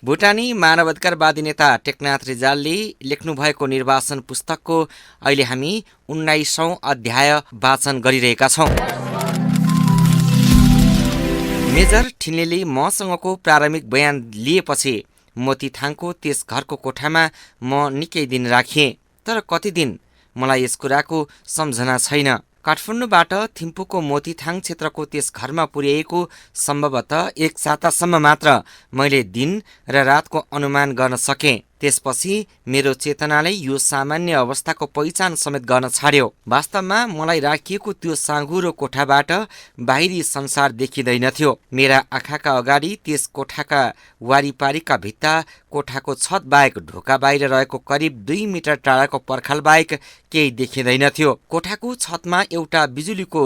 भुटानी मानवाधिकारवादी नेता टेकनाथ रिजालले लेख्नुभएको निर्वासन पुस्तकको अहिले हामी 19औं अध्याय वाचन गरिरहेका छौं। मेजर ठिन्लेले मसँगको प्रारम्भिक बयान लिएपछि मोतीथाङको त्यस घरको कोठामा म निकै दिन राखेँ, तर कति दिन मलाई यस कुराको सम्झना छैन। काठमाडौँबाट थिम्पूको मोतीथाङ क्षेत्रको त्यस घरमा पुर्याएको सम्भवतः 1 सातासम्म मात्र मैले दिन र रातको अनुमान गर्न सकेँ। त्यसपछि मेरो चेतनाले यो सामान्य अवस्थाको पहिचान समेत गर्न छाड्यो। वास्तवमा मलाई राखिएको त्यो साँघुरो कोठाबाट बाहिरी संसार देखिँदैनथ्यो। मेरा आँखाका अगाडि त्यस कोठाका वारिपारीका भित्ता, कोठाको छत बाहेक ढोका बाहिर रहेको करिब 2 मिटर टाढाको पर्खाल बाहेक केही देखिँदैनथ्यो। कोठाको छतमा एउटा बिजुलीको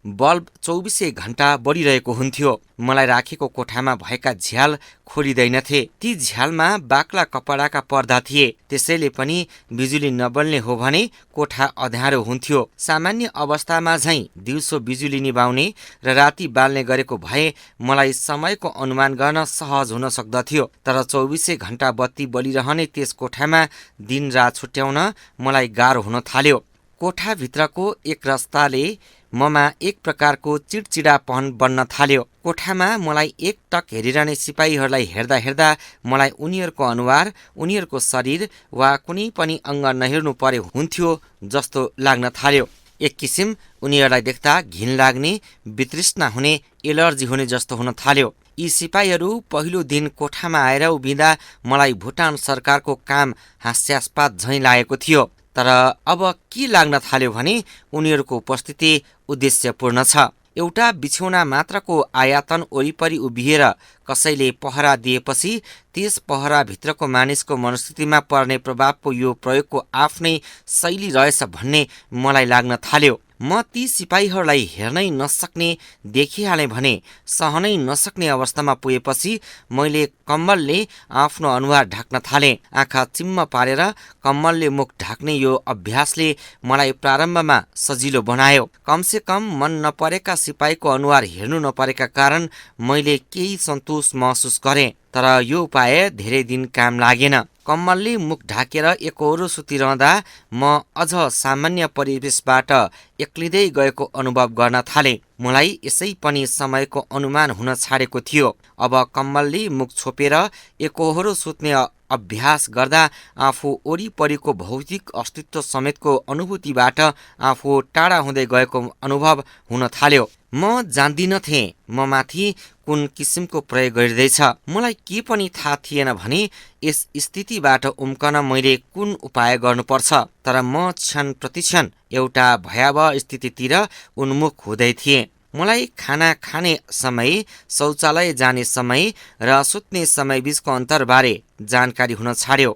बल्ब 24 घण्टा बढिरहेको हुन्थ्यो। मलाई राखेको कोठामा भएका झ्याल खोलिँदैनथे। ती झ्यालमा बाक्ला कपडाका पर्दा थिए। त्यसैले पनि बिजुली नबल्ने हो भने कोठा अँध्यारो हुन्थ्यो। सामान्य अवस्थामा झैं दिउँसो बिजुली निभाउने र राति बाल्ने गरेको भए मलाई समयको अनुमान गर्न सहज हुन सक्दथ्यो। तर 24 घण्टा बत्ती बलिरहने त्यस कोठामा दिन रात छुट्याउन मलाई गाह्रो हुन थाल्यो। कोठाभित्रको एक रस्ताले ममा एक प्रकारको चिडचिडापन बन्न थाल्यो। कोठामा मलाई एकटक हेरिरहने सिपाहीहरूलाई हेर्दा हेर्दा मलाई उनीहरूको अनुहार, उनीहरूको शरीर वा कुनै पनि अङ्ग नहेर्नु परे हुन्थ्यो जस्तो लाग्न थाल्यो। एक किसिम उनीहरूलाई देख्दा घिन लाग्ने, वितृष्णा हुने, एलर्जी हुने जस्तो हुन थाल्यो। यी सिपाहीहरू पहिलो दिन कोठामा आएर उभिँदा मलाई भुटान सरकारको काम हास्यास्पद झैं लागेको थियो। तर अब के लाग्न थाल्यो भने उनीहरूको उपस्थिति उद्देश्यपूर्ण छ। एउटा बिछौना मात्रको आयतन वरिपरि उभिएर कसैले पहरा दिएपछि त्यस पहराभित्रको मानिसको मनस्थितिमा पर्ने प्रभावको यो प्रयोगको आफ्नै शैली रहेछ भन्ने मलाई लाग्न थाल्यो। म ती सिपाहीहरूलाई हेर्नै नसक्ने देखिहालेँ भने सहनै नसक्ने अवस्थामा पुगेपछि मैले कम्मलले आफ्नो अनुहार ढाक्न थालेँ। आँखा चिम्म पारेर कम्मलले मुख ढाक्ने यो अभ्यासले मलाई प्रारम्भमा सजिलो बनायो। कमसे कम मन नपरेका सिपाहीको अनुहार हेर्नु नपरेका कारण मैले केही सन्तोष महसुस गरेँ। तर यो उपाय धेरै दिन काम लागेन। कम्मलले मुख ढाकेर एकहोरो सुतिरहँदा म अझ सामान्य परिवेशबाट एक्लिँदै गएको अनुभव गर्न थालेँ। मलाई यसै पनि समयको अनुमान हुन छाडेको थियो। अब कम्मलले मुख छोपेर एकहोरो सुत्ने अभ्यास गर्दा आफू वरिपरिको भौतिक अस्तित्व समेतको अनुभूतिबाट आफू टाढा हुँदै गएको अनुभव हुन थाल्यो। म जान्दिनथे म माथि कुन किसिमको प्रयोग गरिँदैछ। मलाई के पनि थाहा थिएन भने यस स्थितिबाट उम्कन मैले कुन उपाय गर्नुपर्छ। तर म क्षण प्रतिक्षण एउटा भयावह स्थितितिर उन्मुख हुँदै थिएँ। मलाई खाना खाने समय, शौचालय जाने समय र सुत्ने समय बीचको अन्तरबारे जानकारी हुन छाड्यो।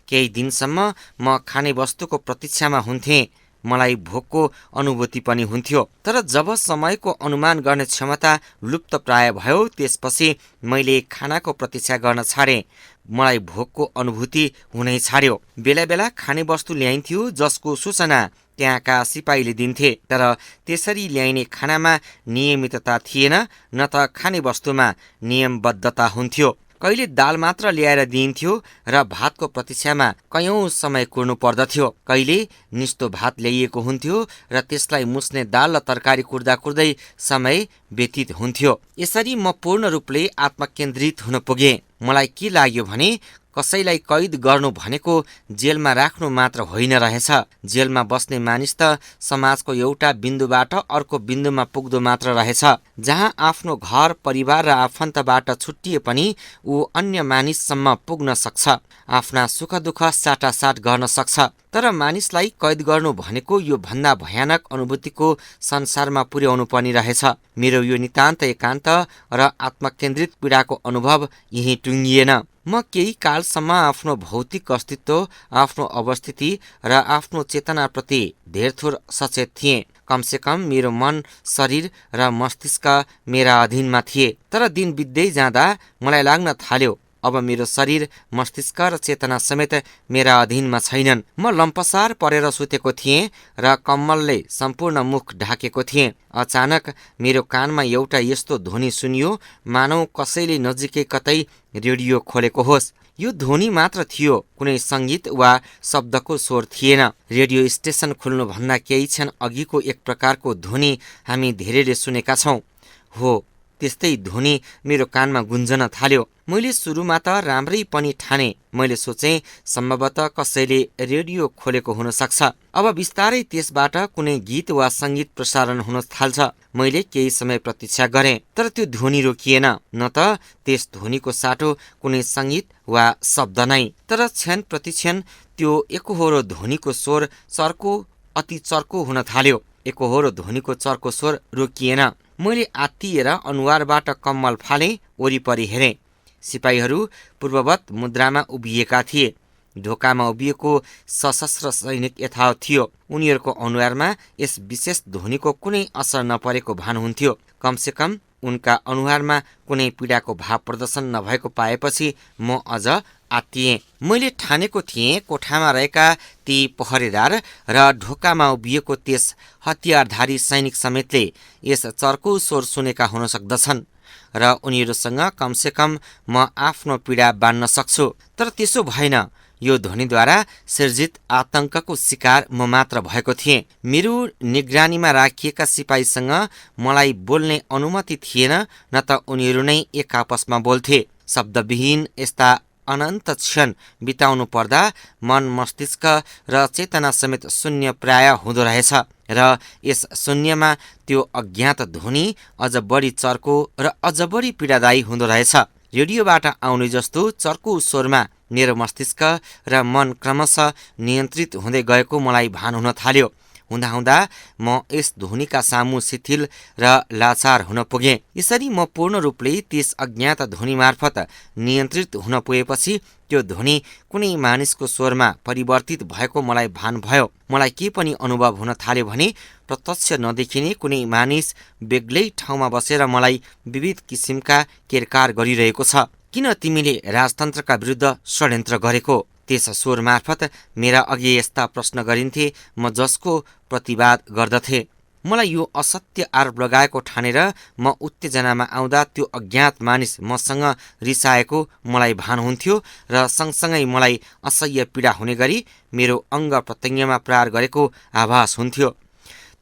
केही दिनसम्म म खाने वस्तुको प्रतीक्षामा हुन्थेँ। मलाई भोकको अनुभूति पनि हुन्थ्यो। तर जब समयको अनुमान गर्ने क्षमता लुप्त प्राय भयो त्यसपछि मैले खानाको प्रतीक्षा गर्न छाडेँ। मलाई भोकको अनुभूति हुनै छाड्यो। बेला बेला खाने वस्तु ल्याइन्थ्यो जसको सूचना त्यहाँका सिपाहीले दिन्थे। तर त्यसरी ल्याइने खानामा नियमितता थिएन, न त खाने वस्तुमा नियमबद्धता हुन्थ्यो। कहिले दाल मात्र ल्याएर दिइन्थ्यो र भातको प्रतीक्षामा कयौं समय कुर्नु पर्दथ्यो। कहिले निस्तो भात ल्याइएको हुन्थ्यो र त्यसलाई मुस्ने दाल र तरकारी कुर्दा कुर्दै समय व्यतीत हुन्थ्यो। यसरी म पूर्ण रूपले आत्मकेन्द्रित हुन पुगेँ। मलाई के लाग्यो भने कसैलाई कैद गर्नु भनेको जेलमा राख्नु मात्र होइन रहेछ। जेलमा बस्ने मानिस त समाजको एउटा बिन्दुबाट अर्को बिन्दुमा पुग्दो मात्र रहेछ, जहाँ आफ्नो घर परिवार र आफन्तबाट छुट्टिए पनि ऊ अन्य मानिससम्म पुग्न सक्छ, आफ्ना सुख दुःख साटासाट गर्न सक्छ। तर मानिसलाई कैद गर्नु भनेको यो भन्दा भयानक अनुभूतिको संसारमा पुर्याउनु पनि रहेछ। मेरो यो नितान्त एकान्त र आत्मकेन्द्रित पीडाको अनुभव यही टुङ्गिएन। म केही कालसम्म आफ्नो भौतिक अस्तित्व, आफ्नो अवस्थिति र आफ्नो चेतनाप्रति धेरथोर सचेत थिएँ। कमसे कम मेरो मन, शरीर र मस्तिष्क मेरा अधीनमा थिए। तर दिन बित्दै जाँदा मलाई लाग्न थाल्यो अब मेरो शरीर, मस्तिष्क र चेतना समेत मेरा अधीनमा छैनन्। म लम्पसार परेर सुतेको थिएँ र कम्मलले सम्पूर्ण मुख ढाकेको थिएँ। अचानक मेरो कानमा एउटा यस्तो ध्वनि सुनियो, मानौ कसैले नजिकै कतै रेडियो खोलेको होस्। यो ध्वनि मात्र थियो, कुनै सङ्गीत वा शब्दको स्वर थिएन। रेडियो स्टेसन खुल्नुभन्दा केही क्षण अघिको एक प्रकारको ध्वनि हामी धेरैले सुनेका छौँ। हो, त्यस्तै ध्वनि मेरो कानमा गुन्जन थाल्यो। मैले सुरुमा त राम्रै पनि ठाने। मैले सोचेँ सम्भवतः कसैले रेडियो खोलेको हुन सक्छ। अब बिस्तारै त्यसबाट कुनै गीत वा सङ्गीत प्रसारण हुन थाल्छ। मैले केही समय प्रतीक्षा गरेँ, तर त्यो ध्वनि रोकिएन। न त त्यस ध्वनिको साटो कुनै सङ्गीत वा शब्द नै, तर क्षण प्रतिक्षण त्यो एकहोरो ध्वनिको स्वर अति चर्को हुन थाल्यो। एकहोरो ध्वनिको चर्को स्वर रोकिएन। मैले आत्तिएर अनुहारबाट कम्मल फालेँ, वरिपरि हेरेँ। सिपाहीहरू पूर्ववत मुद्रामा उभिएका थिए। ढोकामा उभिएको सशस्त्र सैनिक यथावत थियो। उनीहरूको अनुहारमा यस विशेष ध्वनिको कुनै असर नपरेको भान हुन्थ्यो। कमसेकम उनका अनुहारमा कुनै पीडाको भाव प्रदर्शन नभएको पाएपछि म अझ आत्तिएँ। मैले ठानेको थिएँ कोठामा रहेका ती पहरेदार र ढोकामा उभिएको त्यस हतियारधारी सैनिक समेतले यस चर्को स्वर सुनेका हुन सक्दछन् र उनीहरूसँग कमसेकम म आफ्नो पीडा बाँड्न सक्छु। तर त्यसो भएन। यो ध्वनिद्वारा सिर्जित आतंकको शिकार म मात्र भएको थिएँ। मेरो निगरानीमा राखिएका सिपाहीसँग मलाई बोल्ने अनुमति थिएन, न त उनीहरू नै एक आपसमा बोल्थे। शब्दविहीन यस्ता अनन्त क्षण बिताउनु पर्दा मन, मस्तिष्क र चेतना समेत शून्य प्राय हुँदो रहेछ र यस शून्यमा त्यो अज्ञात ध्वनि अझ बढी चर्को र अझ बढी पीडादायी हुँदो रहेछ। रेडियोबाट आउने जस्तो चर्को स्वरमा मेरो मस्तिष्क र मन क्रमशः नियन्त्रित हुँदै गएको मलाई भान हुन थाल्यो। हुँदाहुँदा म यस ध्वनिका सामु शिथिल र लाचार हुन पुगेँ। यसरी म पूर्ण रूपले त्यस अज्ञात ध्वनि मार्फत नियन्त्रित हुन पुगेपछि त्यो ध्वनि कुनै मानिसको स्वरमा परिवर्तित भएको मलाई भान भयो। मलाई के पनि अनुभव हुन थाल्यो भने प्रत्यक्ष नदेखिने कुनै मानिस बेग्लै ठाउँमा बसेर मलाई विविध किसिमका केरकार गरिरहेको छ। किन तिमीले राजतन्त्रका विरुद्ध षड्यन्त्र गरेको? त्यस स्वर मार्फत मेरा अघि यस्ता प्रश्न गरिन्थे, म जसको प्रतिवाद गर्दथे। मलाई यो असत्य आरोप लगाएको ठानेर म उत्तेजनामा आउँदा त्यो अज्ञात मानिस मसँग रिसाएको मलाई भान हुन्थ्यो र सँगसँगै मलाई असह्य पीडा हुने गरी मेरो अङ्ग प्रत्यङ्गमा प्रहार गरेको आभास हुन्थ्यो।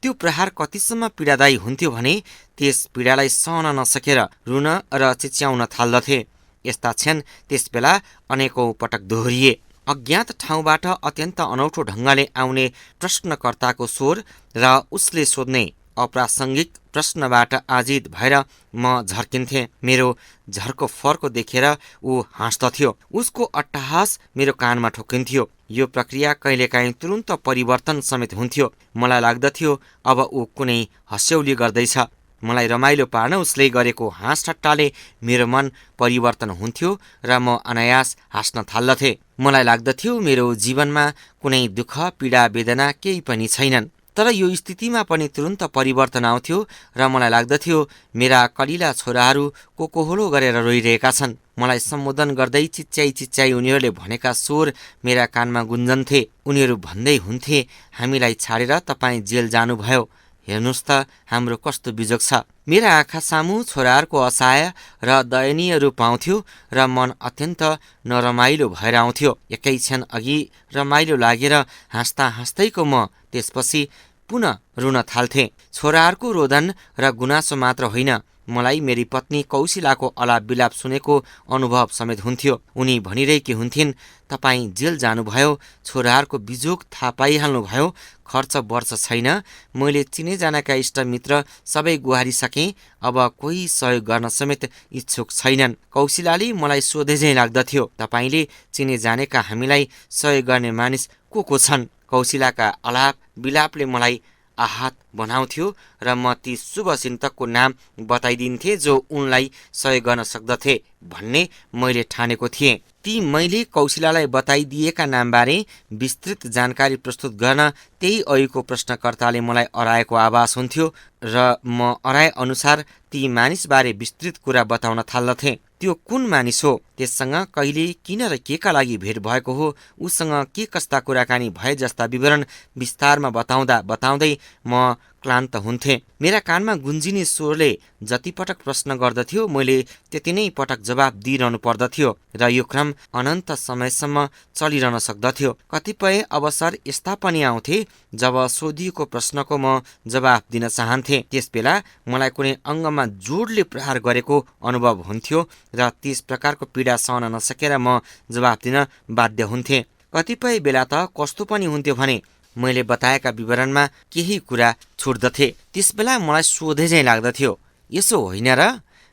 त्यो प्रहार कतिसम्म पीडादायी हुन्थ्यो भने त्यस पीडालाई सहन नसकेर रुन र चिच्याउन थाल्दथे। यस्ता क्षण त्यसबेला अनेकौं पटक दोहोरिए। अज्ञात ठाउँबाट अत्यन्त अनौठो ढङ्गले आउने प्रश्नकर्ताको स्वर र उसले सोध्ने अप्रासङ्गिक प्रश्नबाट आजित भएर म झर्किन्थेँ। मेरो झर्को फर्को देखेर ऊ हाँस्दथ्यो। उसको अट्टहास मेरो कानमा ठोकिन्थ्यो। यो प्रक्रिया कहिलेकाहीँ तुरुन्त परिवर्तन समेत हुन्थ्यो। मलाई लाग्दथ्यो अब ऊ कुनै हस्यौली गर्दैछ। मलाई रमाइलो पार्न उसले गरेको हाँस ठट्टाले मेरो मन परिवर्तन हुन्थ्यो र म अनायास हाँस्न थाल्दथे। मलाई लाग्दथ्यो मेरो जीवनमा कुनै दुःख, पीडा, वेदना केही पनि छैनन्। तर यो स्थितिमा पनि तुरुन्त परिवर्तन आउँथ्यो र मलाई लाग्दथ्यो मेरा कलिला छोराहरू कोकोहोलो गरेर रोइरहेका छन्। मलाई सम्बोधन गर्दै चिच्याई उनीहरूले भनेका स्वर मेरा कानमा गुन्जन्थे। उनीहरू भन्दै हुन्थे, हामीलाई छाडेर तपाईँ जेल जानुभयो। हेर्नुहोस् त हाम्रो कस्तो बिजोग छ। मेरा आँखा सामु छोराहरूको असहाय र दयनीय रूप आउँथ्यो र मन अत्यन्त नरमाइलो भएर आउँथ्यो। एकै क्षण अघि रमाइलो लागेर हाँस्दा हाँस्दैको म त्यसपछि पुनः रुन थाल्थे। छोराहरूको रोदन र गुनासो मात्र होइन, मलाई मेरी पत्नी कौशिलाको अलाप विलाप सुनेको अनुभव समेत हुन्थ्यो। उनी भनिरहेकी हुन्थिन्, तपाईँ जेल जानुभयो, छोराहरूको बिजोग थाहा पाइहाल्नुभयो, खर्च वर्ष छैन, मैले चिने जानेका इष्टमित्र सबै गुहारिसकेँ, अब कोही सहयोग गर्न समेत इच्छुक छैनन्। कौशिलाले मलाई सोधे झैँ लाग्दथ्यो, तपाईँले चिने जानेका हामीलाई सहयोग गर्ने मानिस को छन्? कौशिलाका अलाप विलापले मलाई आहत बनाउँथ्यो र म ती शुभचिन्तकको नाम बताइदिन्थे जो उनलाई सहयोग गर्न सक्दथे भन्ने मैले ठानेको थिएँ। ती मैले कौशिलालाई बताइदिएका नामबारे विस्तृत जानकारी प्रस्तुत गर्न त्यही अघिको प्रश्नकर्ताले मलाई अराएको आभास हुन्थ्यो र म अराए अनुसार ती मानिसबारे विस्तृत कुरा बताउन थाल्दथेँ। त्यो कुन मानिस हो, त्यससँग कहिले किन र केका लागि भेट भएको हो, उसँग के कस्ता कुराकानी भए जस्ता विवरण विस्तारमा बताउँदै म क्लान्त हुन्थे। मेरा कानमा गुन्जिने स्वरले जति पटक प्रश्न गर्दथ्यो मैले त्यति नै पटक जवाब दिइरहनु पर्दथ्यो र यो क्रम अनन्त समयसम्म चलिरहन सक्दथ्यो। कतिपय अवसर यस्ता पनि आउँथे जब सोधिएको प्रश्नको म जवाब दिन चाहन्थे। त्यसबेला मलाई कुनै अङ्गमा जोडले प्रहार गरेको अनुभव हुन्थ्यो र त्यस प्रकारको पीडा सहन नसकेर म जवाब दिन बाध्य हुन्थे। कतिपय बेला त कस्तो पनि हुन्थ्यो भने मैले बताएका विवरणमा केही कुरा छुट्दथे। त्यसबेला मलाई सोधे झैँ लाग्दथ्यो, यसो होइन र?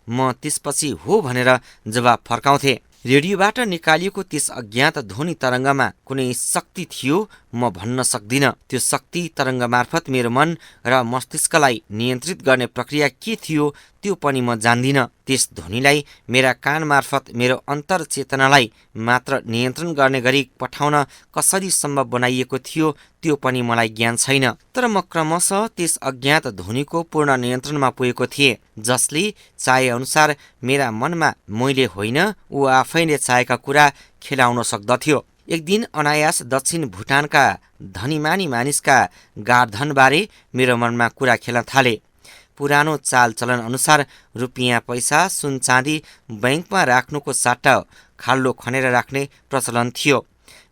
म त्यसपछि हो भनेर जवाब फर्काउँथे। रेडियोबाट निकालिएको त्यस अज्ञात ध्वनि तरङ्गमा कुनै शक्ति थियो म भन्न सक्दिनँ। त्यो शक्ति तरङ्ग मार्फत मेरो मन र मस्तिष्कलाई नियन्त्रित गर्ने प्रक्रिया के थियो त्यो पनि म जान्दिनँ। त्यस ध्वनिलाई मेरा कान मार्फत मेरो अन्तर चेतनालाई मात्र नियन्त्रण गर्ने गरी पठाउन कसरी सम्भव बनाइएको थियो त्यो पनि मलाई ज्ञान छैन। तर म क्रमशः त्यस अज्ञात ध्वनिको पूर्ण नियन्त्रणमा पुगेको थिएँ, जसले चाहे अनुसार मेरा मनमा मैले होइन ऊ आफैले चाहेका कुरा खेलाउन सक्दथ्यो। एक दिन अनायास दक्षिण भुटानका धनीमानी मानिसका गार्धनबारे मेरो मनमा कुरा खेल्न थाले। पुरानो चालचलन अनुसार रुपियाँ पैसा सुन चाँदी बैंकमा राख्नुको सट्टा खाल्डो खनेर राख्ने प्रचलन थियो।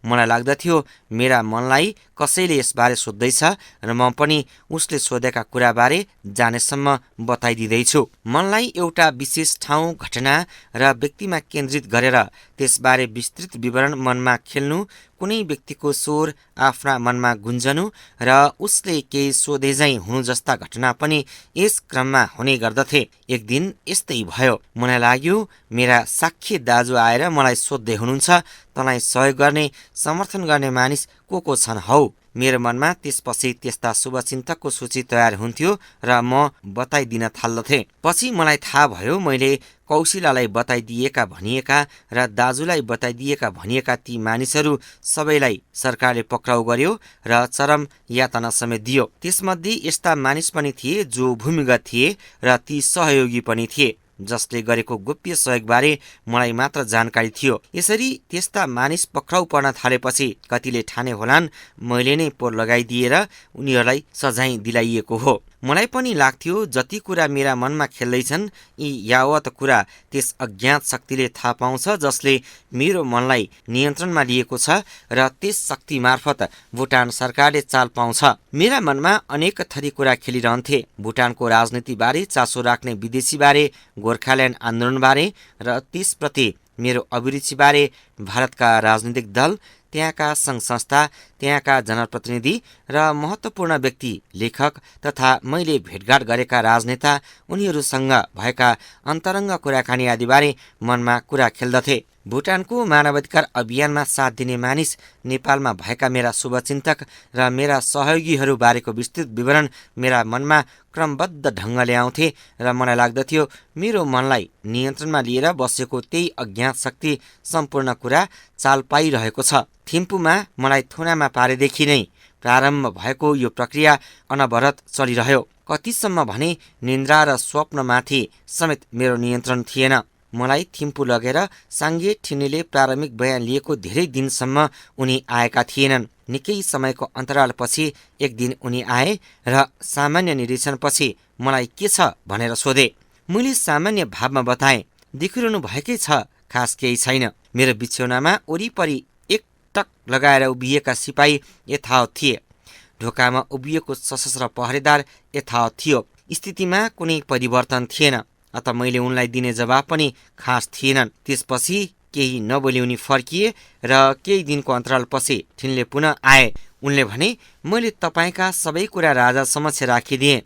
मलाई लाग्दथ्यो मेरा मनलाई कसैले यसबारे सोध्दैछ र म पनि उसले सोधेका कुराबारे जानेसम्म बताइदिँदैछु। मनलाई एउटा विशेष ठाउँ, घटना र व्यक्तिमा केन्द्रित गरेर त्यसबारे विस्तृत विवरण मनमा खेल्नु, कुनै व्यक्तिको स्वर आफ्ना मनमा गुन्जनु र उसले केही सोधे झैँ हुनु जस्ता घटना पनि यस क्रममा हुने गर्दथे। एक दिन यस्तै भयो। मलाई लाग्यो मेरा साक्षी दाजु आएर मलाई सोध्दै हुनुहुन्छ, तँलाई सहयोग गर्ने, समर्थन गर्ने मानिस को छन् हौ? मेरो मनमा त्यसपछि त्यस्ता शुभचिन्तकको सूची तयार हुन्थ्यो र म बताइदिन थाल्दथे। पछि मलाई थाहा भयो मैले कौशिलालाई बताइदिएका भनिएका र दाजुलाई बताइदिएका भनिएका ती मानिसहरू सबैलाई सरकारले पक्राउ गर्यो र चरम यातना समेत दियो। त्यसमध्ये यस्ता मानिस पनि थिए जो भूमिगत थिए र ती सहयोगी पनि थिए जसले गरेको गोप्य सहयोगबारे मलाई मात्र जानकारी थियो। यसरी त्यस्ता मानिस पक्राउ पर्न थालेपछि कतिले ठाने होलान् मैले नै पोर लगाइदिएर उनीहरूलाई सजाय दिलाइएको हो। मलाई पनि लाग्थ्यो जति कुरा मेरा मनमा खेल्दैछन् यी यावत कुरा त्यस अज्ञात शक्तिले थाहा पाउँछ जसले मेरो मनलाई नियन्त्रणमा लिएको छ र त्यस शक्ति मार्फत भुटान सरकारले चाल पाउँछ। मेरा मनमा अनेक थरी कुरा खेलिरहन्थे। भुटानको राजनीतिबारे चासो राख्ने विदेशीबारे, गोर्खाल्यान्ड आन्दोलनबारे र त्यसप्रति मेरो अभिरुचिबारे, भारतका राजनीतिक दल, त्यहाँका सङ्घ संस्था, त्यहाँका जनप्रतिनिधि र महत्त्वपूर्ण व्यक्ति, लेखक तथा मैले भेटघाट गरेका राजनेता, उनीहरूसँग भएका अन्तरङ्ग कुराकानी आदिबारे मनमा कुरा खेल्दथे। भुटानको मानवाधिकार अभियानमा साथ दिने मानिस, नेपालमा भएका मेरा शुभचिन्तक र मेरा सहयोगीहरू बारेको विस्तृत विवरण मेरा मनमा क्रमबद्ध ढङ्गले आउँथे र मलाई लाग्दथ्यो मेरो मनलाई नियन्त्रणमा लिएर बसेको त्यही अज्ञात शक्ति सम्पूर्ण कुरा चाल पाइरहेको छ। थिम्पूमा मलाई थुनामा पारेदेखि नै प्रारम्भ भएको यो प्रक्रिया अनवरत चलिरह्यो। कतिसम्म भने निन्द्रा र स्वप्नमाथि समेत मेरो नियन्त्रण थिएन। मलाई थिम्पू लगेर साङ्गे ठिनेले प्रारम्भिक बयान लिएको धेरै दिनसम्म उनी आएका थिएनन्। निकै समयको अन्तरालपछि एक दिन उनी आए र सामान्य निरीक्षणपछि मलाई के छ भनेर सोधे। मैले सामान्य भावमा बताएँ, देखिरहनु भएकै छ, खास केही छैन। मेरो बिछौनामा वरिपरि एकटक लगाएर उभिएका सिपाही यथावत थिए। ढोकामा उभिएको सशस्त्र पहरेदार यथावत थियो। स्थितिमा कुनै परिवर्तन थिएन, अत मैले उनलाई दिने जवाब पनि खास थिएनन्। त्यसपछि केही नबोली उनी फर्किए र केही दिनको अन्तरालपछि ठिनले पुनः आए। उनले भने, मैले तपाईँका सबै कुरा राजा समक्ष राखिदिएँ।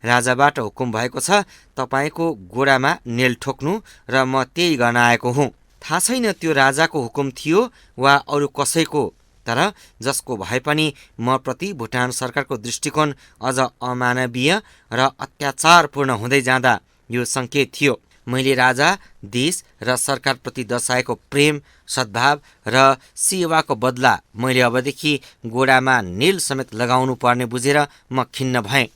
राजाबाट हुकुम भएको छ तपाईँको गोडामा नेल ठोक्नु र म त्यही गर्न आएको हुँ। थाहा छैन त्यो राजाको हुकुम थियो वा अरू कसैको, तर जसको भए पनि म प्रति भुटान सरकारको दृष्टिकोण अझ अमानवीय र अत्याचारपूर्ण हुँदै जाँदा यो सङ्केत थियो। मैले राजा, देश र सरकारप्रति दर्शाएको प्रेम, सद्भाव र सेवाको बदला मैले अबदेखि गोडामा नेल समेत लगाउनु पर्ने बुझेर म खिन्न भएँ।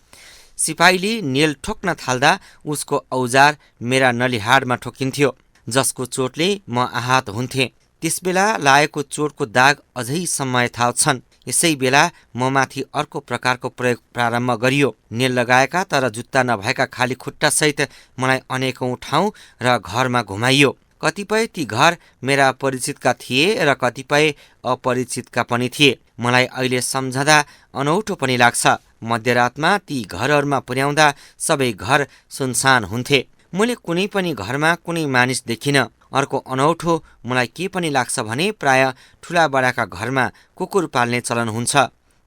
सिपाहीले नेल ठोक्न थाल्दा उसको औजार मेरा नलीहाडमा ठोकिन्थ्यो। जसको चोटले म आहत हुन्थेँ। त्यसबेला लागेको चोटको दाग अझै समय थाहा छन्। यसै बेला ममाथि अर्को प्रकारको प्रयोग प्रारम्भ गरियो। नेल लगाएका तर जुत्ता नभएका खाली खुट्टासहित मलाई अनेकौं ठाउँ र घरमा घुमाइयो। कतिपय ती घर मेरा परिचितका थिए र कतिपय अपरिचितका पनि थिए। मलाई अहिले सम्झँदा अनौठो पनि लाग्छ। मध्यरातमा ती घरहरूमा पुर्याउँदा सबै घर सुनसान हुन्थे। मैले कुनै पनि घरमा कुनै मानिस देखिनँ। अर्को अनौठो मलाई के पनि लाग्छ भने प्राय ठुला बडाका घरमा कुकुर पाल्ने चलन हुन्छ।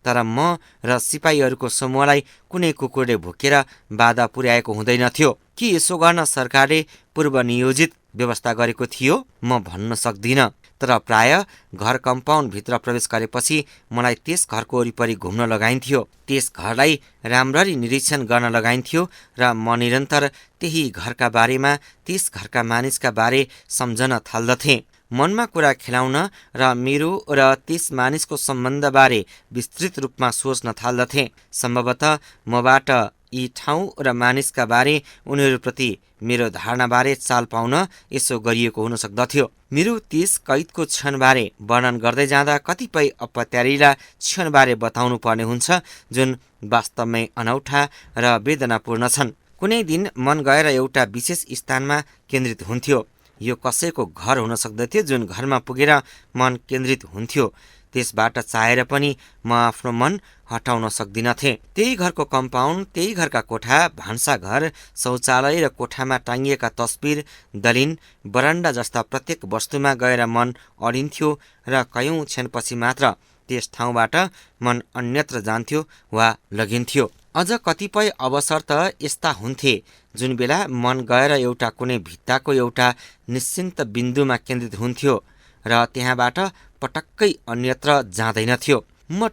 तर म र सिपाहीहरूको समूहलाई कुनै कुकुरले भुकेर बाधा पुर्याएको हुँदैनथ्यो। के यसो गर्न सरकारले पूर्वनियोजित व्यवस्था गरेको थियो? म भन्न सक्दिनँ। तर प्राय घर कम्पाउन्डभित्र प्रवेश गरेपछि मलाई त्यस घरको वरिपरि घुम्न लगाइन्थ्यो। त्यस घरलाई राम्ररी निरीक्षण गर्न लगाइन्थ्यो र म निरन्तर त्यही घरका बारेमा, त्यस घरका मानिसका बारे सम्झन थाल्दथेँ। मनमा कुरा खेलाउन र मेरो र त्यस मानिसको सम्बन्धबारे विस्तृत रूपमा सोच्न थाल्दथेँ। सम्भवतः मबाट यी ठाउँ र मानिसका बारे, उनीहरूप्रति मेरो धारणाबारे चाल पाउन यसो गरिएको हुन सक्दथ्यो। मेरो त्यस कैदको क्षणबारे वर्णन गर्दै जाँदा कतिपय अपत्यारिला क्षणबारे बताउनु पर्ने हुन्छ जुन वास्तवमै अनौठा र वेदनापूर्ण छन्। कुनै दिन मन गएर एउटा विशेष स्थानमा केन्द्रित हुन्थ्यो। यो कसैको घर हुन सक्दथ्यो जुन घरमा पुगेर मन केन्द्रित हुन्थ्यो। त्यसबाट चाहेर पनि म आफ्नो मन हटाउन सक्दिनथेँ। त्यही घरको कम्पाउन्ड, त्यही घरका कोठा, भान्साघर, शौचालय र कोठामा टाङ्गिएका तस्बिर, दलिन, बरन्डा जस्ता प्रत्येक वस्तुमा गएर मन अडिन्थ्यो र कयौं क्षणपछि मात्र त्यस ठाउँबाट मन अन्यत्र जान्थ्यो वा लगिन्थ्यो। अझ कतिपय अवसर त यस्ता हुन्थे जुन बेला मन गएर एउटा कुनै भित्ताको एउटा निश्चिन्त बिन्दुमा केन्द्रित हुन्थ्यो र त्यहाँबाट पटक्कै अन्यत्र जाँदैनथ्यो। म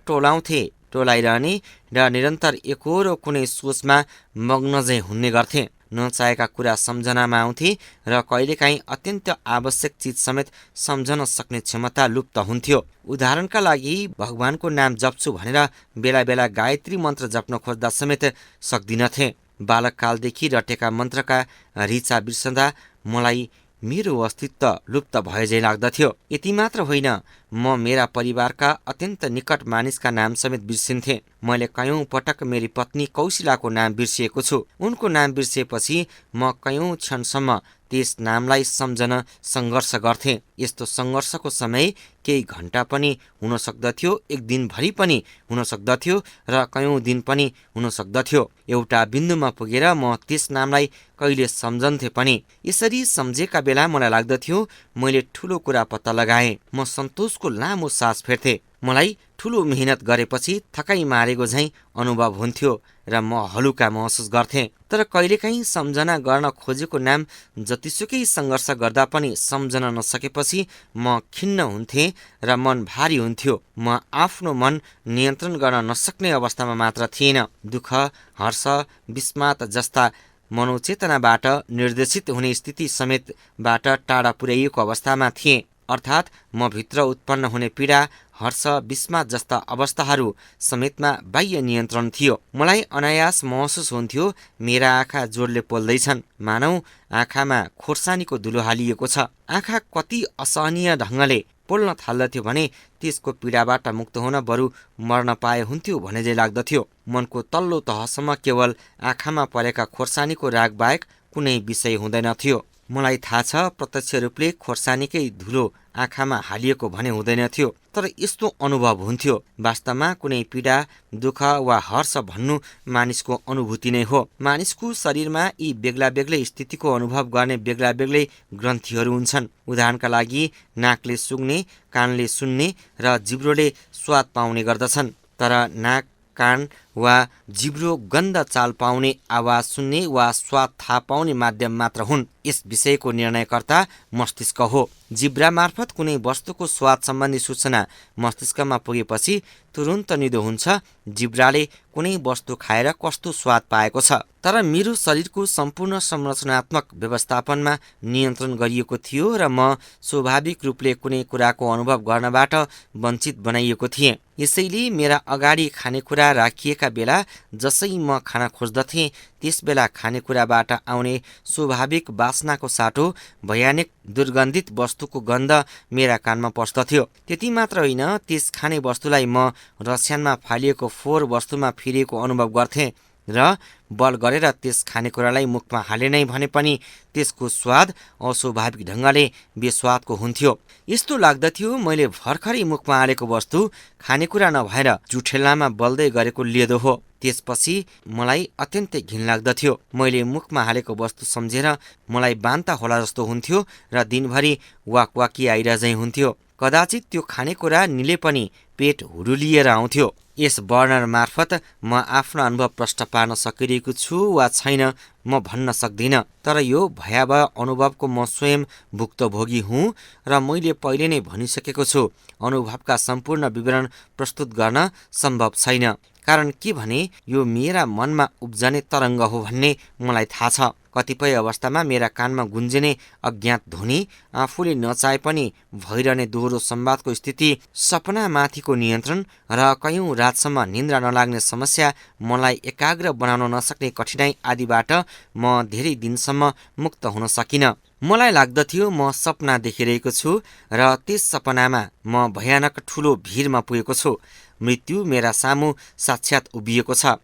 टोलाइरहने र निरन्तर एकहोरो कुनै सोचमा मग्न झैँ हुने गर्थेँ। नचाहेका कुरा सम्झनामा आउँथे र कहिलेकाहीँ अत्यन्त आवश्यक चिज समेत सम्झन सक्ने क्षमता लुप्त हुन्थ्यो। उदाहरणका लागि भगवानको नाम जप्छु भनेर बेला बेला गायत्री मन्त्र जप्न खोज्दा समेत सक्दिनथेँ। बालककालदेखि रटेका मन्त्रका ऋचा बिर्सँदा मलाई मेरो अस्तित्व लुप्त भए झैँ लाग्दथ्यो। यति मात्र होइन, म मेरा परिवारका अत्यन्त निकट मानिसका नाम समेत बिर्सिन्थेँ। मैले कयौं पटक मेरी पत्नी कौशिलाको नाम बिर्सिएको छु। उनको नाम बिर्सिएपछि म कयौं क्षणसम्म त्यस नामलाई सम्झन सङ्घर्ष गर्थेँ। यस्तो सङ्घर्षको समय केही घण्टा पनि हुन सक्दथ्यो, एक दिनभरि पनि हुन सक्दथ्यो र कयौं दिन पनि हुन सक्दथ्यो। एउटा बिन्दुमा पुगेर म त्यस नामलाई कहिले सम्झन्थे पनि। यसरी सम्झेका बेला मलाई लाग्दथ्यो मैले ठुलो कुरा पत्ता लगाएँ। म सन्तोषको लामो सास फेर्थे। मलाई ठुलो मेहनत गरेपछि थकाइ मारेको झैँ अनुभव हुन्थ्यो र म हलुका महसुस गर्थेँ। तर कहिलेकाहीँ सम्झना गर्न खोजेको नाम जतिसुकै सङ्घर्ष गर्दा पनि सम्झन नसकेपछि म खिन्न हुन्थेँ र मन भारी हुन्थ्यो। म आफ्नो मन नियन्त्रण गर्न नसक्ने अवस्थामा मात्र थिएन, दुःख, हर्ष, विस्मात जस्ता मनोचेतनाबाट निर्देशित हुने स्थिति समेतबाट टाढा पुर्याइएको अवस्थामा थिएँ। अर्थात् म भित्र उत्पन्न हुने पीडा, हर्ष, विस्मात जस्ता अवस्थाहरू समेतमा बाह्य नियन्त्रण थियो। मलाई अनायास महसुस हुन्थ्यो मेरा आँखा जोडले पोल्दैछन्, मानौ आँखामा खोर्सानीको धुलो हालिएको छ। आँखा कति असहनीय ढङ्गले पोल्न थाल्दथ्यो भने त्यसको पीडाबाट मुक्त हुन बरु मर्न पाए हुन्थ्यो भने जै लाग्दथ्यो। मनको तल्लो तहसम्म केवल आँखामा परेका खोर्सानीको राग बाहेक कुनै विषय हुँदैनथ्यो। मलाई थाहा छ प्रत्यक्ष रूपले खोर्सानीकै धुलो आँखामा हालिएको भने हुँदैनथ्यो, तर यस्तो अनुभव हुन्थ्यो। वास्तवमा कुनै पीडा, दुःख वा हर्ष भन्नु मानिसको अनुभूति नै हो। मानिसको शरीरमा यी बेग्ला बेग्लै स्थितिको अनुभव गर्ने बेग्ला बेग्लै ग्रन्थीहरू हुन्छन्। उदाहरणका लागि नाकले सुँघ्ने, कानले सुन्ने र जिब्रोले स्वाद पाउने गर्दछन्। तर नाक, कान वा जिब्रो गन्ध चाल पाउने, आवाज सुन्ने वा स्वाद थाहा पाउने माध्यम मात्र हुन्। यस विषयको निर्णयकर्ता मस्तिष्क हो। जिब्रा मार्फत कुनै वस्तुको स्वाद सम्बन्धी सूचना मस्तिष्कमा पुगेपछि तुरुन्त निदो हुन्छ जिब्राले कुनै वस्तु खाएर कस्तो स्वाद पाएको छ। तर मेरो शरीरको सम्पूर्ण संरचनात्मक व्यवस्थापनमा नियन्त्रण गरिएको थियो र म स्वाभाविक रूपले कुनै कुराको अनुभव गर्नबाट वञ्चित बनाइएको थिएँ। यसैले मेरा अगाडि खानेकुरा राखिएका बेला जसै म खान खोज्दथेँ त्यसबेला खानेकुराबाट आउने स्वाभाविक वासनाको साटो भयानक दुर्गन्धित वस्तुको गन्ध मेरा कानमा पस्दथ्यो। त्यति मात्र होइन, त्यस खाने वस्तुलाई म रस्यानमा फालिएको फोहोर वस्तुमा फिरिएको अनुभव गर्थेँ र बल गरेर त्यस खानेकुरालाई मुखमा हाले नै भने पनि त्यसको स्वाद अस्वाभाविक ढङ्गले बेस्वादको हुन्थ्यो। यस्तो लाग्दथ्यो मैले भर्खरै मुखमा हालेको वस्तु खानेकुरा नभएर जुठेल्लामा बल्दै गरेको लेदो हो। त्यसपछि मलाई अत्यन्तै घिन लाग्दथ्यो। मैले मुखमा हालेको वस्तु सम्झेर मलाई बान्ता होला जस्तो हुन्थ्यो र दिनभरि वाकवाकी आइरहँझै हुन्थ्यो। कदाचित त्यो खानेकुरा निले पनि पेट हुडुलिएर आउँथ्यो। यस वर्णन मार्फत म आफ्नो अनुभव प्रष्ट पार्न सकिरहेको छु वा छैन म भन्न सक्दिनँ, तर यो भयावह अनुभवको म स्वयं भुक्तभोगी हुँ र मैले पहिले नै भनिसकेको छु, अनुभवका सम्पूर्ण विवरण प्रस्तुत गर्न सम्भव छैन। कारण के भने यो मेरा मनमा उब्जने तरङ्ग हो भन्ने मलाई थाहा छ। कतिपय अवस्थामा मेरा कानमा गुन्जिने अज्ञात ध्वनि, आफूले नचाहे पनि भइरहने दोहोरो संवादको स्थिति, सपनामाथिको नियन्त्रण र कयौं रातसम्म निन्द्रा नलाग्ने समस्या, मलाई एकाग्र बनाउन नसक्ने कठिनाई आदिबाट म धेरै दिनसम्म मुक्त हुन सकिनँ। मलाई लाग्दथ्यो म सपना देखिरहेको छु र त्यस सपनामा म भयानक ठुलो भिरमा पुगेको छु। मृत्यु मेरा सामु साक्षात उभिएको छ।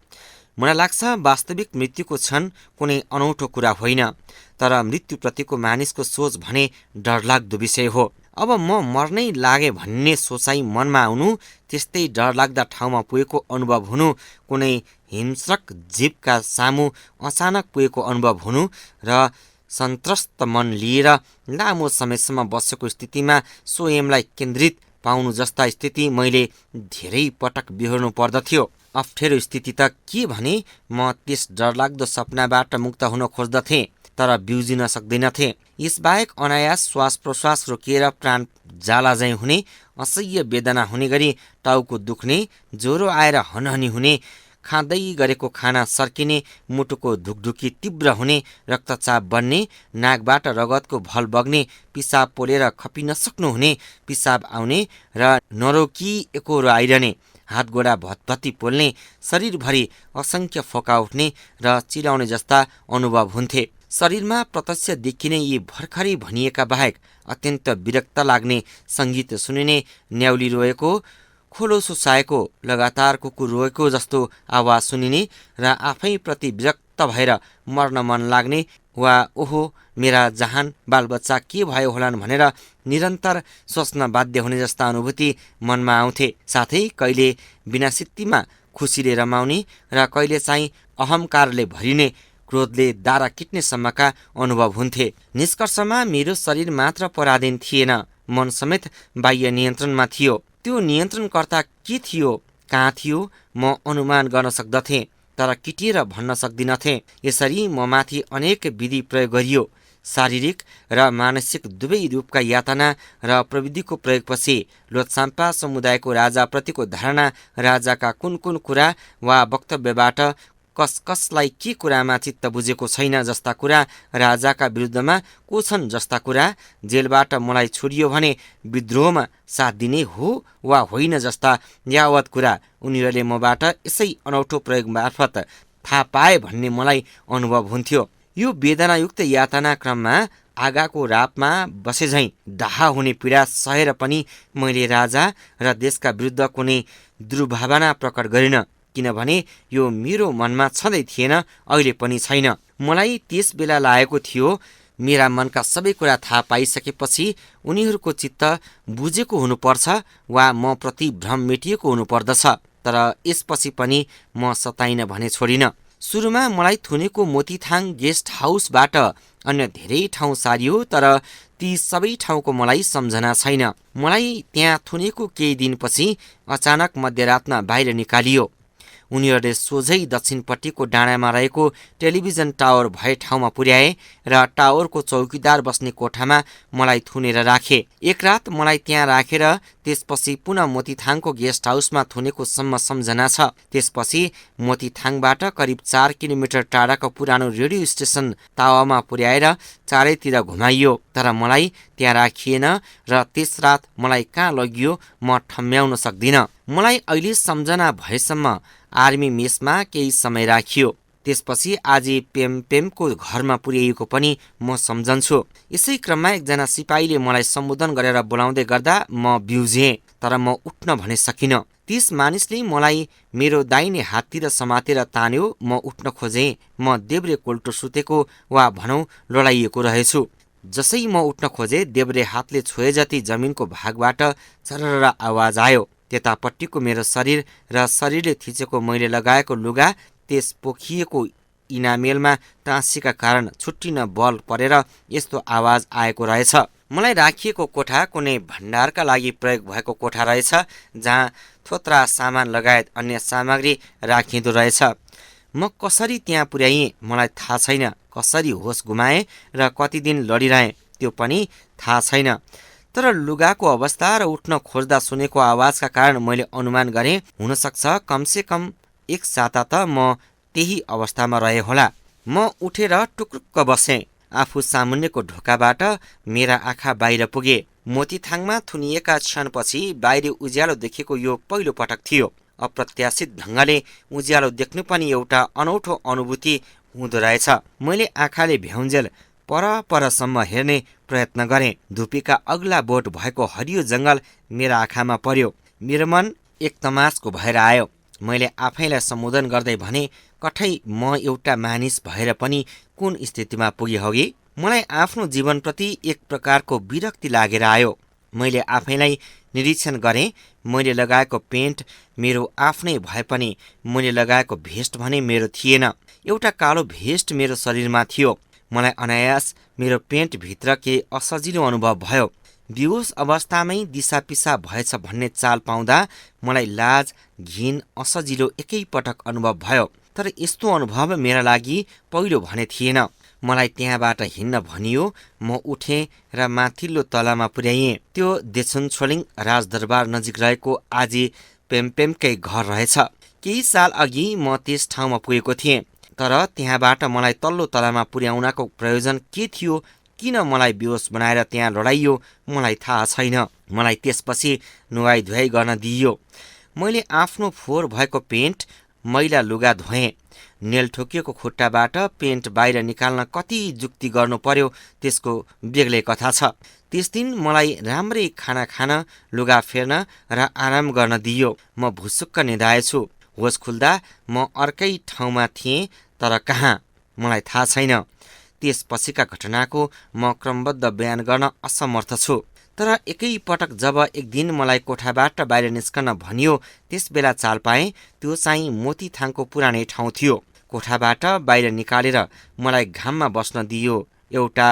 मलाई लाग्छ वास्तविक मृत्युको क्षण कुनै अनौठो कुरा होइन, तर मृत्युप्रतिको मानिसको सोच भने डरलाग्दो विषय हो। अब म मर्नै लागे भन्ने सोचाइ मनमा आउनु, त्यस्तै डरलाग्दा ठाउँमा पुगेको अनुभव हुनु, कुनै हिंस्रक जीवका सामु अचानक पुगेको अनुभव हुनु र सन्त्रस्त मन लिएर लामो समयसम्म बसेको स्थितिमा स्वयंलाई केन्द्रित पाउनु जस्ता स्थिति मैले धेरै पटक बिहोर्नु पर्दथ्यो। अप्ठ्यारो स्थिति त के भने म त्यस डरलाग्दो सपनाबाट मुक्त हुन खोज्दथेँ, तर बिउजिन सक्दैनथेँ। यसबाहेक अनायास श्वास प्रश्वास रोकिएर प्राण जाला झैँ हुने, असह्य वेदना हुने गरी टाउको दुख्ने, ज्वरो आएर हनहनी हुने, खाँदै गरेको खाना सर्किने, मुटुको धुकधुकी तीव्र हुने, रक्तचाप बन्ने, नाकबाट रगतको भल बग्ने, पिसाब पोलेर खपिन सक्नुहुने, पिसाब आउने र नरोकी एकोहोरो आइरहने, हात गोडा भतभती पोल्ने, शरीरभरि असङ्ख्य फोका उठ्ने र चिलाउने जस्ता अनुभव हुन्थे। शरीरमा प्रत्यक्ष देखिने यी भर्खरै भनिएका बाहेक अत्यन्त विरक्त लाग्ने सङ्गीत सुनिने, न्याउली रोएको, खोलो सुसाएको, लगातार कुकुर रोएको जस्तो आवाज सुनिने र आफैप्रति विरक्त भएर मर्न मन लाग्ने वा ओहो मेरा जहान बालबच्चा के भयो होलान् भनेर निरन्तर सोच्न बाध्य हुने जस्ता अनुभूति मनमा आउँथे। साथै कहिले बिनासित्तीमा खुसीले रमाउने र कहिले चाहिँ अहङ्कारले भरिने, क्रोधले दारा किट्नेसम्मका अनुभव हुन्थे। निष्कर्षमा मेरो शरीर मात्र पराधीन थिएन, मन समेत बाह्य नियन्त्रणमा थियो। त्यो नियन्त्रणकर्ता के थियो, कहाँ थियो, म अनुमान गर्न सक्दथेँ, तर किटिएर भन्न सक्दिनथेँ। यसरी म माथि अनेक विधि प्रयोग गरियो। शारीरिक र मानसिक दुवै रूपका यातना र प्रविधिको प्रयोगपछि लोत्साम्पा समुदायको राजाप्रतिको धारणा, राजाका कुन कुन कुरा वा वक्तव्यबाट कसलाई के कुरामा चित्त बुझेको छैन जस्ता कुरा, राजाका विरुद्धमा को छन् जस्ता कुरा, जेलबाट मलाई छोडियो भने विद्रोहमा साथ दिने हो वा होइन जस्ता यावत कुरा उनीहरूले मबाट यसै अनौठो प्रयोग मार्फत थाहा पाए भन्ने मलाई अनुभव हुन्थ्यो। यो वेदनायुक्त यातना क्रममा आगाको रापमा बसेझैँ डाहा हुने पीडा सहेर पनि मैले राजा र देशका विरुद्ध कुनै दुर्भावना प्रकट गरिन, किनभने यो मेरो मनमा छँदै थिएन, अहिले पनि छैन। मलाई त्यस बेला लागेको थियो मेरा मनका सबै कुरा थाहा पाइसकेपछि उनीहरूको चित्त बुझेको हुनुपर्छ वा म प्रति भ्रम मेटिएको हुनुपर्दछ, तर यसपछि पनि म सताइन भने छोडिन। सुरुमा मलाई थुनेको मोतीथाङ गेस्ट हाउसबाट अन्य धेरै ठाउँ सारियो, तर ती सबै ठाउँको मलाई सम्झना छैन। मलाई त्यहाँ थुनेको केही दिनपछि अचानक मध्यरातमा बाहिर निकालियो। उनीहरूले सोझै दक्षिणपट्टिको डाँडामा रहेको टेलिभिजन टावर भए ठाउँमा पुर्याए र टावरको चौकीदार बस्ने कोठामा मलाई थुनेर राखे। एक रात मलाई त्यहाँ राखेर त्यसपछि पुनः मोतीथाङको गेस्ट हाउसमा थुनेको सम्झना छ। त्यसपछि मोतीथाङबाट करिब 4 किलोमिटर टाढाको पुरानो रेडियो स्टेसन तावामा पुर्याएर चारैतिर घुमाइयो, तर मलाई त्यहाँ राखिएन र त्यस रात मलाई कहाँ लगियो म ठम्म्याउन सक्दिनँ। मलाई अहिले सम्झना भएसम्म आर्मी मेसमा केही समय राखियो। त्यसपछि आजी पेमपेमको घरमा पुर्याइएको पनि म सम्झन्छु। यसै क्रममा एकजना सिपाहीले मलाई सम्बोधन गरेर बोलाउँदै गर्दा म बिउजेँ, तर म उठ्न भने सकिनँ। तीस मानिसले मलाई मेरो दाहिने हाततिर समातेर तान्यो। म उठ्न खोजेँ। म देब्रे कोल्टो सुतेको वा भनौँ लडाइएको रहेछु। जसै म उठ्न खोजेँ देब्रे हातले छोए जति जमिनको भागबाट चरर आवाज आयो। त्यतापट्टिको मेरो शरीर र शरीरले थिचेको मैले लगाएको लुगा त्यस पोखिएको इनामेलमा टाँसिएका कारण छुट्टिन बल परेर यस्तो आवाज आएको रहेछ। मलाई राखिएको कोठा कुनै भण्डारका लागि प्रयोग भएको कोठा रहेछ, जहाँ थोत्रा सामान लगायत अन्य सामग्री राखिँदो रहेछ। म कसरी त्यहाँ पुर्याएँ मलाई थाहा छैन। कसरी होस गुमाएँ र कति दिन लडिरहेँ त्यो पनि थाहा छैन। तर लुगाको अवस्था र उठ्न खोज्दा सुनेको आवाजका कारण मैले अनुमान गरेँ हुनसक्छ कमसेकम एक साता त म त्यही अवस्थामा रहे होला। म उठेर टुक्रुक्क बसेँ। आफू सामुन्नेको ढोकाबाट मेरा आँखा बाहिर पुगे। मोतीथाङमा थुनिएका क्षणपछि बाहिर उज्यालो देखेको यो पहिलो पटक थियो। अप्रत्याशित ढङ्गले उज्यालो देख्नु पनि एउटा अनौठो अनुभूति हुँदो रहेछ। मैले आँखाले भ्याउन्जेल परसम्म हेर्ने प्रयत्न गरेँ। धुपीका अग्ला बोट भएको हरियो जङ्गल मेरा आँखामा पर्यो। मेरो मन एक तमासको भएर आयो। मैले आफैलाई सम्बोधन गर्दै भने, कठै म एउटा मानिस भएर पनि कुन स्थितिमा पुगे होगी। मलाई आफ्नो जीवनप्रति एक प्रकारको विरक्ति लागेर आयो। मैले आफैलाई निरीक्षण गरेँ। मैले लगाएको पेन्ट मेरो आफ्नै भए पनि मैले लगाएको भेस्ट भने मेरो थिएन। एउटा कालो भेस्ट मेरो शरीरमा थियो। मलाई अनायास मेरो पेन्टभित्र केही असजिलो अनुभव भयो। बेहोस अवस्थामै दिसापिसा भएछ भन्ने चाल पाउँदा मलाई लाज, घिन, असजिलो एकैपटक अनुभव भयो। तर यस्तो अनुभव मेरा लागि पहिलो भने थिएन। मलाई त्यहाँबाट हिँड्न भनियो। म उठेँ र माथिल्लो तलामा पुर्याइएँ। त्यो देछुनछोलिङ राजदरबार नजिक रहेको आजी पेमपेमकै घर रहेछ। केही साल अघि म त्यस ठाउँमा पुगेको थिएँ, तर त्यहाँबाट मलाई तल्लो तलामा पुर्याउनको प्रयोजन के थियो, किन मलाई बेहोस बनाएर त्यहाँ लडाइयो मलाई थाहा छैन। मलाई त्यसपछि नुहाई धुवाई गर्न दिइयो। मैले आफ्नो फोहोर भएको पेन्ट, मैला लुगा धोएँ। नेल ठोकिएको खुट्टाबाट पेन्ट बाहिर निकाल्न कति जुक्ति गर्नु पर्यो त्यसको बेग्लै कथा छ। त्यस दिन मलाई राम्रै खाना खान, लुगा फेर्न र आराम गर्न दिइयो। म भुसुक्क निदाएछु। होस खुल्दा म अर्कै ठाउँमा थिएँ, तर कहाँ मलाई थाहा छैन। त्यसपछिका घटनाको म क्रमबद्ध बयान गर्न असमर्थ छु। तर एकैपटक जब एक दिन मलाई कोठाबाट बाहिर निस्कन भनियो, त्यस बेला चाल पाएँ त्यो चाहिँ मोतीथाङको पुरानै ठाउँ थियो। कोठाबाट बाहिर निकालेर मलाई घाममा बस्न दिइयो। एउटा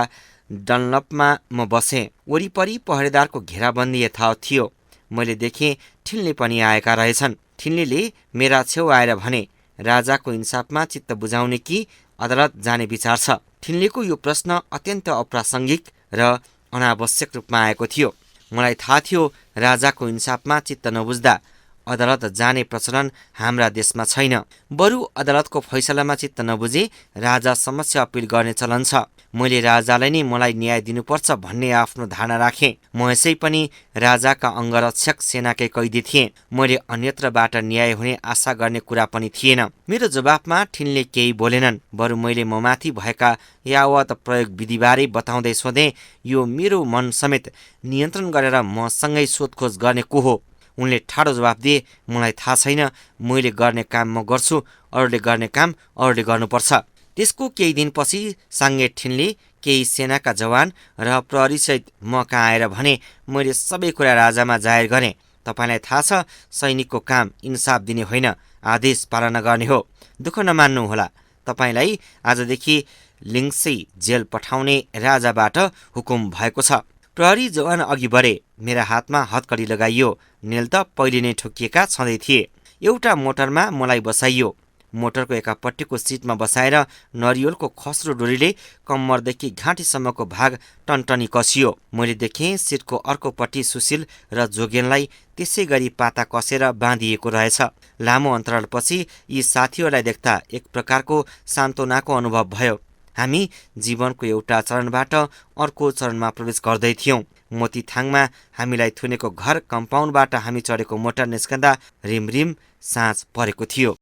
डनलपमा म बसेँ। वरिपरि पहरेदारको घेराबन्दी यथावत थियो। मैले देखेँ ठिल्ली पनि आएका रहेछन्। ठिल्लीले मेरा छेउ आएर भने, राजाको इन्साफमा चित्त बुझाउने कि अदालत जाने विचार छ। ठिल्लीको यो प्रश्न अत्यन्त अप्रासङ्गिक र अनावश्यक रूपमा आएको थियो। मलाई थाहा थियो राजाको इन्साफमा चित्त नबुझ्दा अदालत जाने प्रचलन हाम्रा देशमा छैन। बरु अदालतको फैसलामा चित्त नबुझे राजा समक्ष अपिल गर्ने चलन छ। मैले राजालाई नै मलाई न्याय दिनुपर्छ भन्ने आफ्नो धारणा राखेँ। म यसै पनि राजाका अङ्गरक्षक सेनाकै कैदी थिएँ। मैले अन्यत्रबाट न्याय हुने आशा गर्ने कुरा पनि थिएन। मेरो जवाफमा ठिनले केही बोलेनन्। बरु मैले ममाथि भएका यावत प्रयोग विधिबारे बताउँदै सोधेँ, यो मेरो मन समेत नियन्त्रण गरेर मसँगै सोधखोज गर्ने को हो? उनले ठाडो जवाफ दिए, मलाई थाहा छैन। मैले गर्ने काम म गर्छु, अरूले गर्ने काम अरूले गर्नुपर्छ। त्यसको केही दिनपछि साङ्गे ठिनले केही सेनाका जवान र प्रहरीसहित म कहाँ आएर भने, मैले सबै कुरा राजामा जाहेर गरेँ। तपाईँलाई थाहा छ, सैनिकको काम इन्साफ दिने होइन, आदेश पालना गर्ने हो। दुःख नमान्नुहोला, तपाईँलाई आजदेखि लिङ्गसै जेल पठाउने राजाबाट हुकुम भएको छ। प्रहरी जवान अघि बढे। मेरा हातमा हतकडी लगाइयो। नेल त पहिले नै ठोकिएका छँदै थिए। एउटा मोटरमा मलाई बसाइयो। मोटरको एकापट्टिको सिटमा बसाएर नरिवलको खस्रो डोरीले कम्मरदेखि घाँटीसम्मको भाग टनटनी कसियो। मैले देखेँ सिटको अर्कोपट्टि सुशील र जोगेनलाई त्यसै गरी पाता कसेर बाँधिएको रहेछ। लामो अन्तरालपछि यी साथीहरूलाई देख्दा एक प्रकारको सान्त्वनाको अनुभव भयो। हामी जीवनको एउटा चरणबाट अर्को चरणमा प्रवेश गर्दैथ्यौँ। मोतीथाङमा हामीलाई थुनेको घर कम्पाउन्डबाट हामी चढेको मोटर निस्कँदा रिमरिम साँझ परेको थियो।